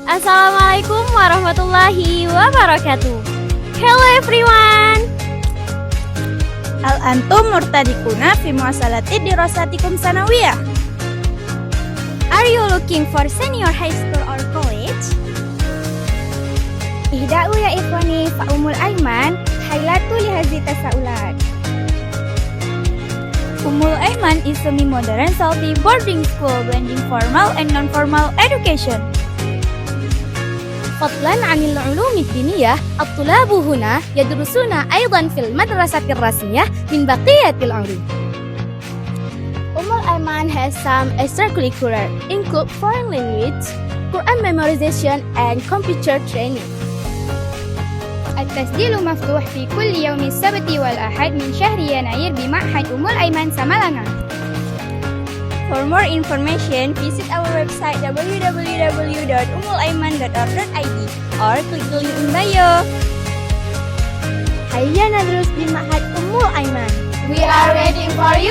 Assalamualaikum warahmatullahi wabarakatuh. Hello everyone. Hal antum murtadikuna fi muasalati dirasatikum sanawiyah. Are you looking for senior high school or college? Ihda'u ya ikhwani fa umul aiman hailatu lihazi tasaulat. Ummul Aiman is semi-modern salty boarding school blending formal and non-formal education. فضلا عن العلوم الدينية الطلاب هنا يدرسون أيضا في المدرسة الرسمية من بقية العلوم. Aiman has some extracurricular include foreign language, Quran memorization and computer training. التسجيل مفتوح في كل يوم السبت والأحد من شهر يناير بمعهد أيمان سمالانgan. For more information, visit our website www.umulaiman.org.id or click the link in bio. هيا ندرس بمعهد Aiman. We are waiting for you.